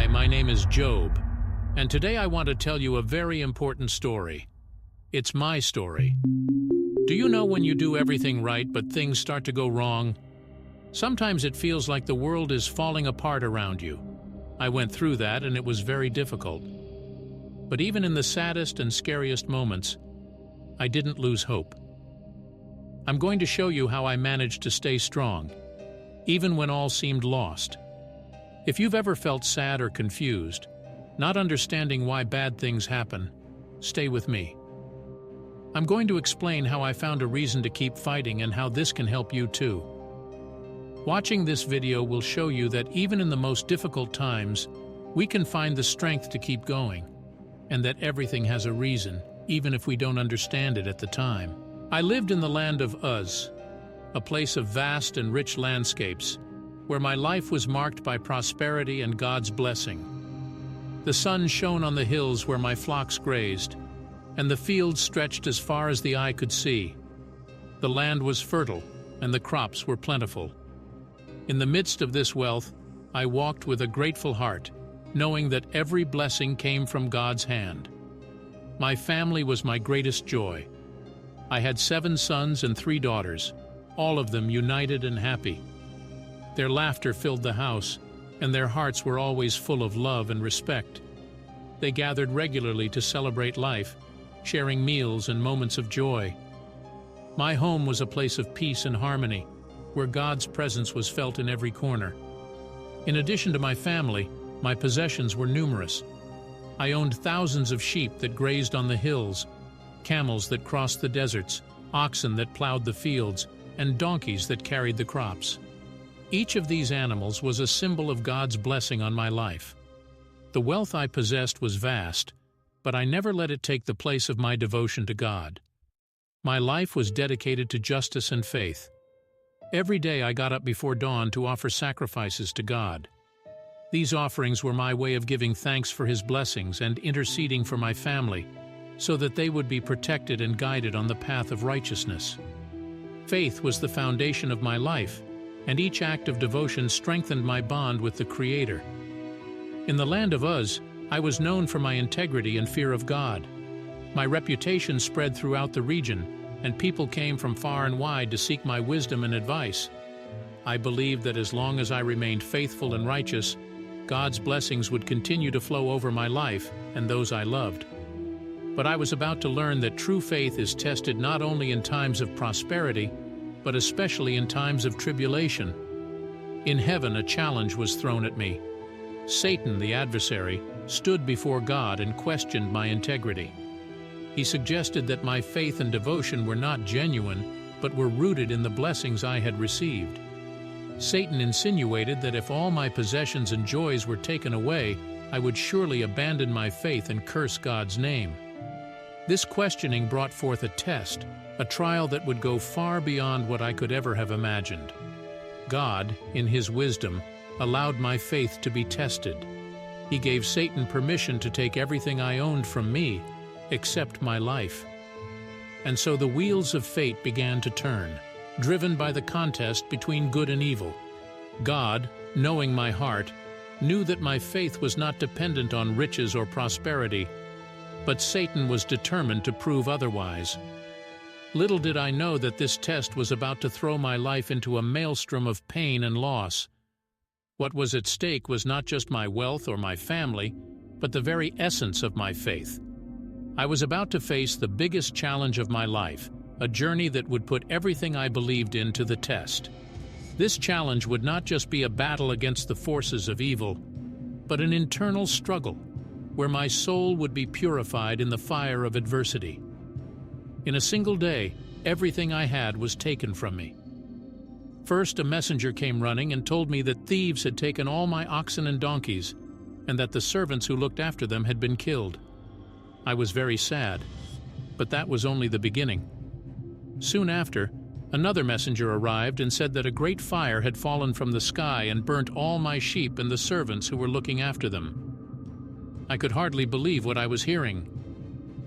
my name is Job, and today I want to tell you a very important story. It's my story. Do you know when you do everything right but things start to go wrong? Sometimes it feels like the world is falling apart around you. I went through that and it was very difficult. But even in the saddest and scariest moments, I didn't lose hope. I'm going to show you how I managed to stay strong, even when all seemed lost. If you've ever felt sad or confused, not understanding why bad things happen, stay with me. I'm going to explain how I found a reason to keep fighting and how this can help you too. Watching this video will show you that even in the most difficult times, we can find the strength to keep going, and that everything has a reason, even if we don't understand it at the time. I lived in the land of Uz, a place of vast and rich landscapes, where my life was marked by prosperity and God's blessing. The sun shone on the hills where my flocks grazed, and the fields stretched as far as the eye could see. The land was fertile, and the crops were plentiful. In the midst of this wealth, I walked with a grateful heart, knowing that every blessing came from God's hand. My family was my greatest joy. I had 7 sons and 3 daughters, all of them united and happy. Their laughter filled the house, and their hearts were always full of love and respect. They gathered regularly to celebrate life, sharing meals and moments of joy. My home was a place of peace and harmony, where God's presence was felt in every corner. In addition to my family, my possessions were numerous. I owned thousands of sheep that grazed on the hills, camels that crossed the deserts, oxen that plowed the fields, and donkeys that carried the crops. Each of these animals was a symbol of God's blessing on my life. The wealth I possessed was vast, but I never let it take the place of my devotion to God. My life was dedicated to justice and faith. Every day I got up before dawn to offer sacrifices to God. These offerings were my way of giving thanks for His blessings and interceding for my family, so that they would be protected and guided on the path of righteousness. Faith was the foundation of my life, and each act of devotion strengthened my bond with the Creator. In the land of Uz, I was known for my integrity and fear of God. My reputation spread throughout the region, and people came from far and wide to seek my wisdom and advice. I believed that as long as I remained faithful and righteous, God's blessings would continue to flow over my life and those I loved. But I was about to learn that true faith is tested not only in times of prosperity, but especially in times of tribulation. In heaven, a challenge was thrown at me. Satan, the adversary, stood before God and questioned my integrity. He suggested that my faith and devotion were not genuine, but were rooted in the blessings I had received. Satan insinuated that if all my possessions and joys were taken away, I would surely abandon my faith and curse God's name. This questioning brought forth a test, a trial that would go far beyond what I could ever have imagined. God, in His wisdom, allowed my faith to be tested. He gave Satan permission to take everything I owned from me, except my life. And so the wheels of fate began to turn, driven by the contest between good and evil. God, knowing my heart, knew that my faith was not dependent on riches or prosperity, but Satan was determined to prove otherwise. Little did I know that this test was about to throw my life into a maelstrom of pain and loss. What was at stake was not just my wealth or my family, but the very essence of my faith. I was about to face the biggest challenge of my life, a journey that would put everything I believed in to the test. This challenge would not just be a battle against the forces of evil, but an internal struggle, where my soul would be purified in the fire of adversity. In a single day, everything I had was taken from me. First, a messenger came running and told me that thieves had taken all my oxen and donkeys, and that the servants who looked after them had been killed. I was very sad, but that was only the beginning. Soon after, another messenger arrived and said that a great fire had fallen from the sky and burnt all my sheep and the servants who were looking after them. I could hardly believe what I was hearing.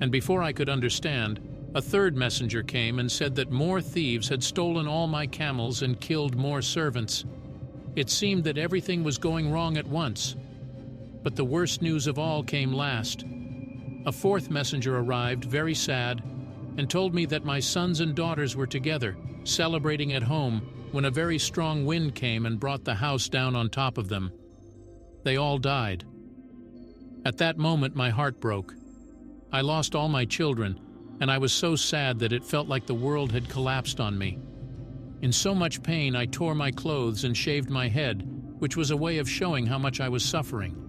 And before I could understand, a third messenger came and said that more thieves had stolen all my camels and killed more servants. It seemed that everything was going wrong at once. But the worst news of all came last. A fourth messenger arrived, very sad, and told me that my sons and daughters were together, celebrating at home, when a very strong wind came and brought the house down on top of them. They all died. At that moment, my heart broke. I lost all my children, and I was so sad that it felt like the world had collapsed on me. In so much pain, I tore my clothes and shaved my head, which was a way of showing how much I was suffering.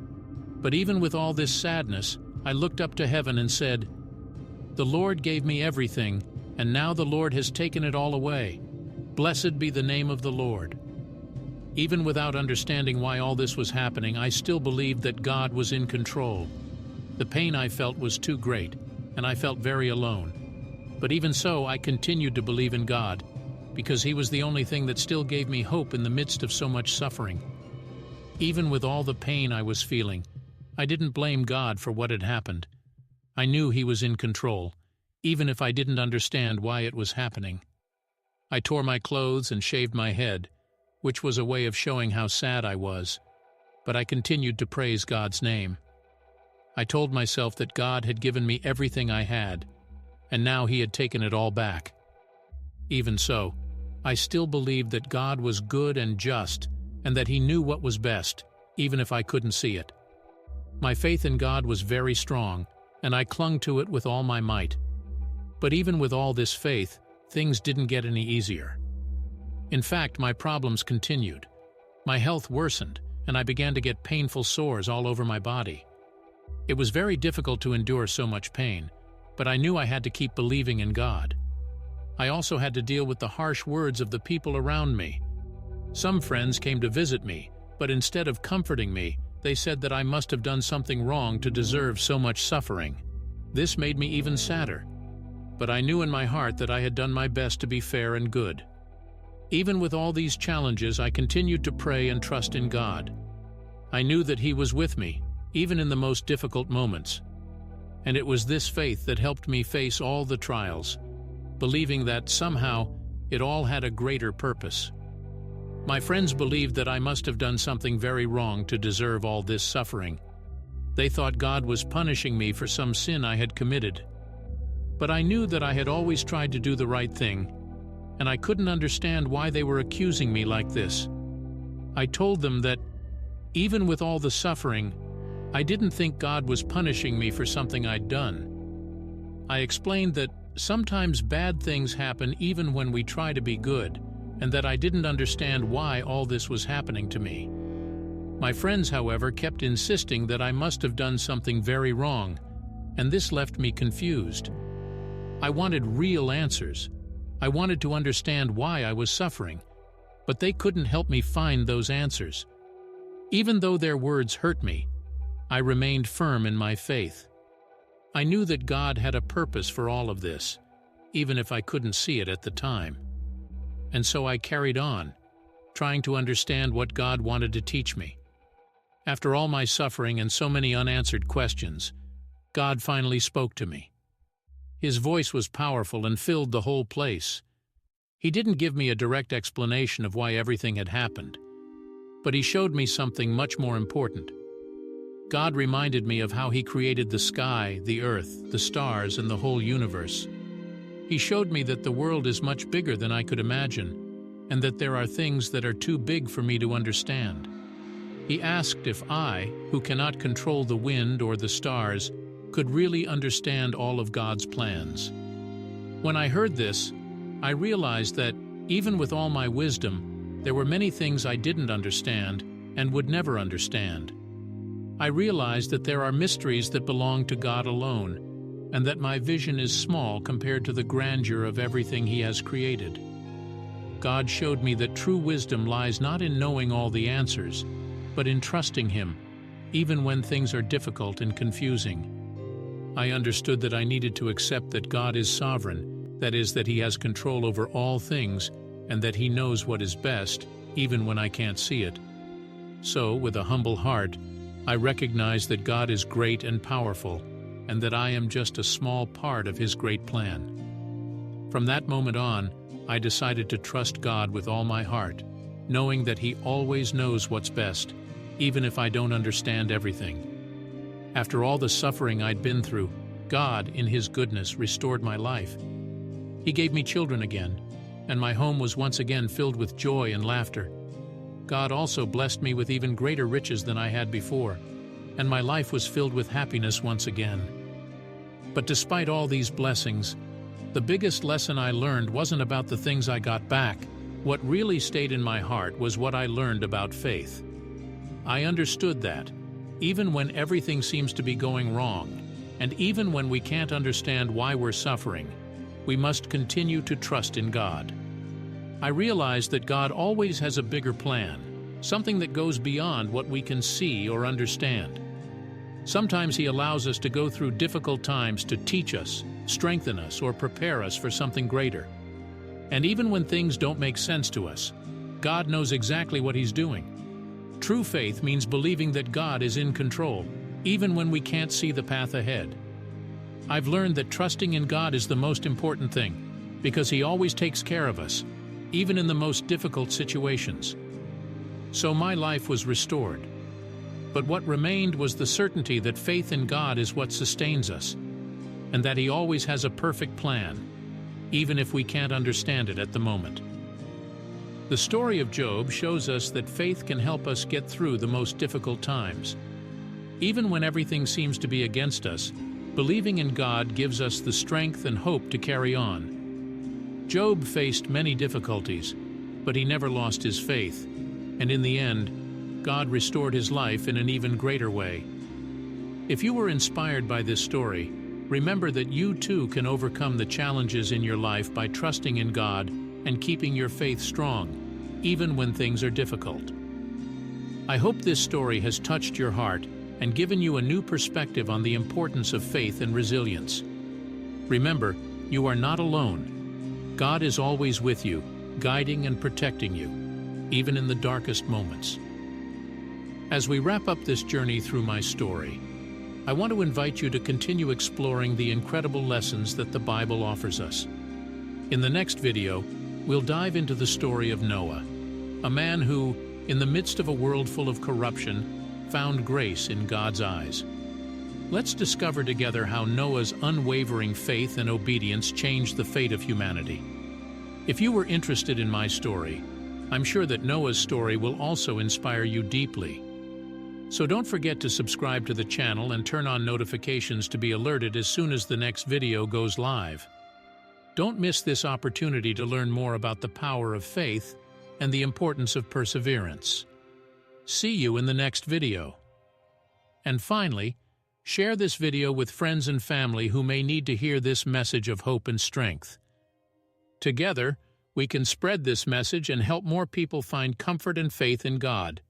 But even with all this sadness, I looked up to heaven and said, "The Lord gave me everything, and now the Lord has taken it all away. Blessed be the name of the Lord." Even without understanding why all this was happening, I still believed that God was in control. The pain I felt was too great, and I felt very alone. But even so, I continued to believe in God, because He was the only thing that still gave me hope in the midst of so much suffering. Even with all the pain I was feeling, I didn't blame God for what had happened. I knew He was in control, even if I didn't understand why it was happening. I tore my clothes and shaved my head, which was a way of showing how sad I was, but I continued to praise God's name. I told myself that God had given me everything I had, and now He had taken it all back. Even so, I still believed that God was good and just, and that He knew what was best, even if I couldn't see it. My faith in God was very strong, and I clung to it with all my might. But even with all this faith, things didn't get any easier. In fact, my problems continued. My health worsened, and I began to get painful sores all over my body. It was very difficult to endure so much pain, but I knew I had to keep believing in God. I also had to deal with the harsh words of the people around me. Some friends came to visit me, but instead of comforting me, they said that I must have done something wrong to deserve so much suffering. This made me even sadder, but I knew in my heart that I had done my best to be fair and good. Even with all these challenges, I continued to pray and trust in God. I knew that He was with me, even in the most difficult moments. And it was this faith that helped me face all the trials, believing that somehow it all had a greater purpose. My friends believed that I must have done something very wrong to deserve all this suffering. They thought God was punishing me for some sin I had committed. But I knew that I had always tried to do the right thing, and I couldn't understand why they were accusing me like this. I told them that, even with all the suffering, I didn't think God was punishing me for something I'd done. I explained that sometimes bad things happen even when we try to be good, and that I didn't understand why all this was happening to me. My friends, however, kept insisting that I must have done something very wrong, and this left me confused. I wanted real answers. I wanted to understand why I was suffering, but they couldn't help me find those answers. Even though their words hurt me, I remained firm in my faith. I knew that God had a purpose for all of this, even if I couldn't see it at the time. And so I carried on, trying to understand what God wanted to teach me. After all my suffering and so many unanswered questions, God finally spoke to me. His voice was powerful and filled the whole place. He didn't give me a direct explanation of why everything had happened, but He showed me something much more important. God reminded me of how He created the sky, the earth, the stars, and the whole universe. He showed me that the world is much bigger than I could imagine, and that there are things that are too big for me to understand. He asked if I, who cannot control the wind or the stars, could really understand all of God's plans. When I heard this, I realized that, even with all my wisdom, there were many things I didn't understand and would never understand. I realized that there are mysteries that belong to God alone, and that my vision is small compared to the grandeur of everything He has created. God showed me that true wisdom lies not in knowing all the answers, but in trusting Him, even when things are difficult and confusing. I understood that I needed to accept that God is sovereign, that is, that He has control over all things, and that He knows what is best, even when I can't see it. So, with a humble heart, I recognize that God is great and powerful, and that I am just a small part of His great plan. From that moment on, I decided to trust God with all my heart, knowing that He always knows what's best, even if I don't understand everything. After all the suffering I'd been through, God, in His goodness, restored my life. He gave me children again, and my home was once again filled with joy and laughter. God also blessed me with even greater riches than I had before, and my life was filled with happiness once again. But despite all these blessings, the biggest lesson I learned wasn't about the things I got back. What really stayed in my heart was what I learned about faith. I understood that, even when everything seems to be going wrong, and even when we can't understand why we're suffering, we must continue to trust in God. I realized that God always has a bigger plan, something that goes beyond what we can see or understand. Sometimes He allows us to go through difficult times to teach us, strengthen us, or prepare us for something greater. And even when things don't make sense to us, God knows exactly what He's doing. True faith means believing that God is in control, even when we can't see the path ahead. I've learned that trusting in God is the most important thing, because He always takes care of us, even in the most difficult situations. So my life was restored. But what remained was the certainty that faith in God is what sustains us, and that He always has a perfect plan, even if we can't understand it at the moment. The story of Job shows us that faith can help us get through the most difficult times. Even when everything seems to be against us, believing in God gives us the strength and hope to carry on. Job faced many difficulties, but he never lost his faith, and in the end, God restored his life in an even greater way. If you were inspired by this story, remember that you too can overcome the challenges in your life by trusting in God and keeping your faith strong, even when things are difficult. I hope this story has touched your heart and given you a new perspective on the importance of faith and resilience. Remember, you are not alone. God is always with you, guiding and protecting you, even in the darkest moments. As we wrap up this journey through my story, I want to invite you to continue exploring the incredible lessons that the Bible offers us. In the next video, we'll dive into the story of Noah, a man who, in the midst of a world full of corruption, found grace in God's eyes. Let's discover together how Noah's unwavering faith and obedience changed the fate of humanity. If you were interested in my story, I'm sure that Noah's story will also inspire you deeply. So don't forget to subscribe to the channel and turn on notifications to be alerted as soon as the next video goes live. Don't miss this opportunity to learn more about the power of faith and the importance of perseverance. See you in the next video. And finally, share this video with friends and family who may need to hear this message of hope and strength. Together, we can spread this message and help more people find comfort and faith in God.